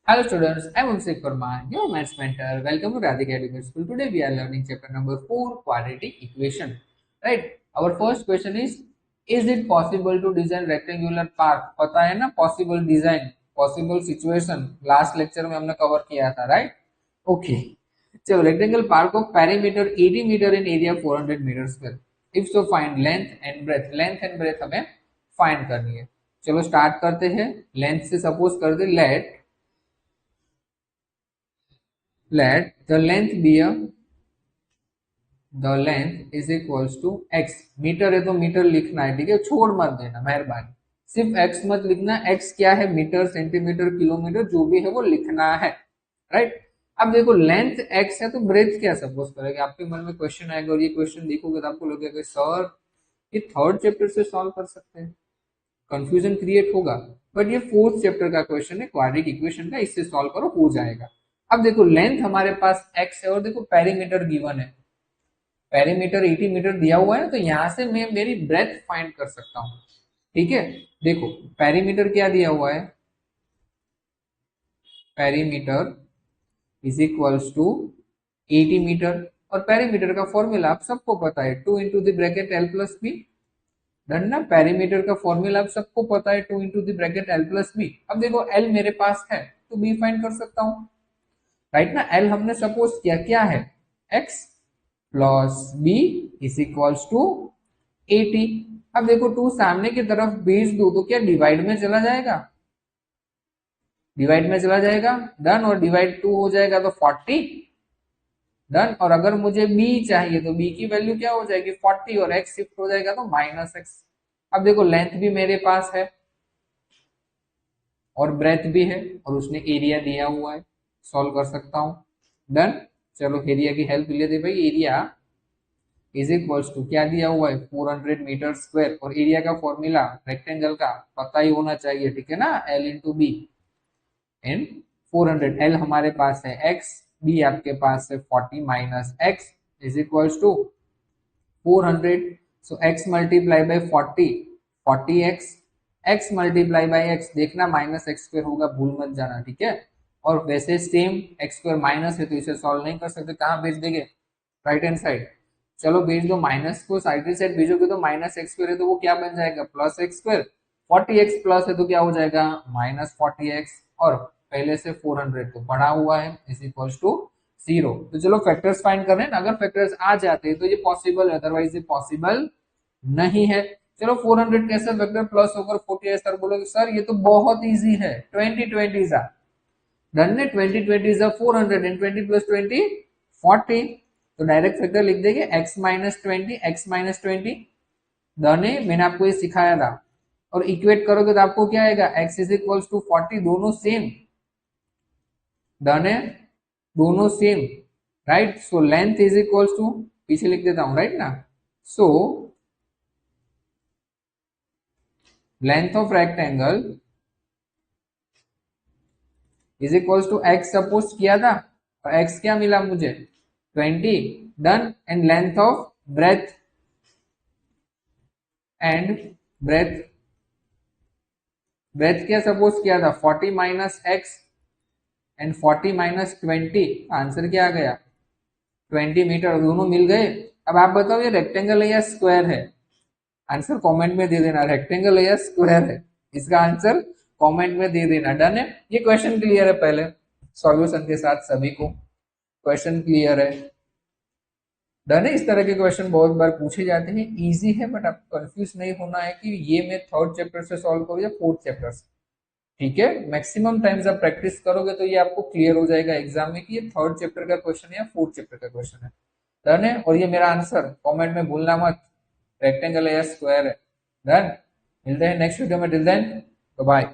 Hello students, I am Abhishek Verma, your maths mentor. Welcome to Radhika Education School. Today we are learning chapter number 4, quadratic equation. Right? Our first question is it possible to design rectangular park? पता है ना possible design, possible situation. Last lecture में हमने cover किया था, right? Okay. So rectangle park of perimeter 80 meter in area 400 meter square. If so, find length and breadth. Length and breadth हमें find करनी है. चलो start करते हैं. Length से suppose कर दे let the length be a the length is equals to x. Metre है तो मीटर लिखना है, ठीक है, छोड़ मत देना मेहरबानी, सिर्फ x मत लिखना. x क्या है? मीटर, सेंटीमीटर, किलोमीटर, जो भी है वो लिखना है. राइट. अब देखो लेंथ x है तो ब्रेथ क्या सपोज करेंगे, आपके मन में क्वेश्चन आएगा और ये क्वेश्चन देखोगे तो आपको लगेगा सर ये थर्ड चैप्टर से सॉल्व कर सकते हैं, कंफ्यूजन क्रिएट होगा. बट ये फोर्थ चैप्टर का क्वेश्चन है, क्वाड्रेटिक इक्वेशन का, इससे सॉल्व करो हो जाएगा. अब देखो लेंथ हमारे पास x है और देखो पेरीमीटर गिवन है, पेरीमीटर 80 मीटर दिया हुआ है ना, तो यहां से मैं मेरी ब्रेथ फाइंड कर सकता हूं. ठीक है, देखो पेरीमीटर क्या दिया हुआ है, perimeter is equals to 80 metre. और पेरीमीटर का फॉर्मूला आप सबको पता है, 2 into the bracket l plus b. Done ना. पेरीमीटर का फॉर्मूला आप सबको पता है, 2 into the bracket l plus b. अब देखो एल मेरे पास है तो बी फाइंड कर सकता हूं. राइट ना. एल हमने सपोज किया क्या है, x plus b is equals to 80. अब देखो 2 सामने की तरफ भेज दो तो क्या डिवाइड में चला जाएगा, डिवाइड में चला जाएगा. डन. और डिवाइड 2 हो जाएगा तो 40. डन. और अगर मुझे बी चाहिए तो बी की वैल्यू क्या हो जाएगी 40 और एक्स शिफ्ट हो जाएगा तो माइनस एक्स. अब देखो लेंथ भी मेरे पास है और ब्रेथ भी है और उसने एरिया दिया हुआ है, सॉल्व कर सकता हूं. डन. चलो एरिया की हेल्प लेते भाई. एरिया इज इक्वल्स टू क्या दिया हुआ है 400 मीटर स्क्वायर, और एरिया का फॉर्मूला रेक्टेंगल का पता ही होना चाहिए, ठीक है ना, एल इंटू बी इन 400. एल हमारे पास है एक्स, बी आपके पास है 40 minus x is equals to 400. So x multiply by 40, 40x, x multiply by x, देखना माइनस एक्स स्क्वायर होगा, भूल मत जाना, ठीक है. और वैसे सेम एक्स स्क्वायर माइनस है तो इसे सॉल्व नहीं कर सकते, कहाँ भेज देंगे, राइट हैंड साइड. चलो भेज दो, माइनस को साइड साइड भेजोगे तो माइनस एक्स स्क्वायर है तो वो क्या बन जाएगा plus x square. 40x plus है तो क्या हो जाएगा माइनस 40x. और पहले से 400 तो पड़ा हुआ है इज इक्वल्स टू 0. तो चलो फैक्टर्स फाइंड कर रहे हैं ना, अगर फैक्टर्स आ जाते हैं तो ये पॉसिबल है, अदरवाइज ये पॉसिबल नहीं है. चलो 400 कैसे फैक्टर प्लस होकर 40 है, सर बोलोगे सर ये तो बहुत इजी है, 20 जा डन ने. 20 जा 400 एंड 20 प्लस 20 40. तो डायरेक्ट फैक्टर लिख देंगे x minus 20, x minus 20. Done है, मैंने आपको ये सिखाया था. और इक्वेट करोगे तो आपको क्या आएगा, x इज इक्वल्स टू 40, दोनों सेम. डन है, दोनों same. Right. So length is equals to, पीछे लिख देता हूं, राइट ना. So length of rectangle is equals to x suppose किया था, और एक्स क्या मिला मुझे 20. Done. And length of breadth and breadth, breadth क्या सपोज किया था 40 minus x and 40 minus 20, answer क्या आ गया 20 मीटर, दोनों मिल गए. अब आप बताओ ये रेक्टेंगल है या स्क्वायर है, आंसर कमेंट में दे देना, रेक्टेंगल है या स्क्वायर है, इसका आंसर कमेंट में दे देना. डन है. ये क्वेश्चन क्लियर है, पहले सॉल्यूशन के साथ सभी को क्वेश्चन क्लियर है. डन है. इस तरह के क्वेश्चन बहुत बार पूछे जाते हैं, इजी है, बट आपको कंफ्यूज नहीं होना है कि ये मैं थर्ड चैप्टर से सॉल्व करूँ या फोर्थ चैप्टर से. ठीक है, मैक्सिमम टाइम्स आप प्रैक्टिस करोगे तो ये आपको क्लियर हो जाएगा एग्जाम में कि ये थर्ड चैप्टर का क्वेश्चन है या फोर्थ चैप्टर का क्वेश्चन है. डन है. और ये मेरा आंसर कमेंट में भूलना मत, रेक्टेंगल है या स्क्वायर है. डन. मिलते हैं नेक्स्ट वीडियो में, टिल देन बाय.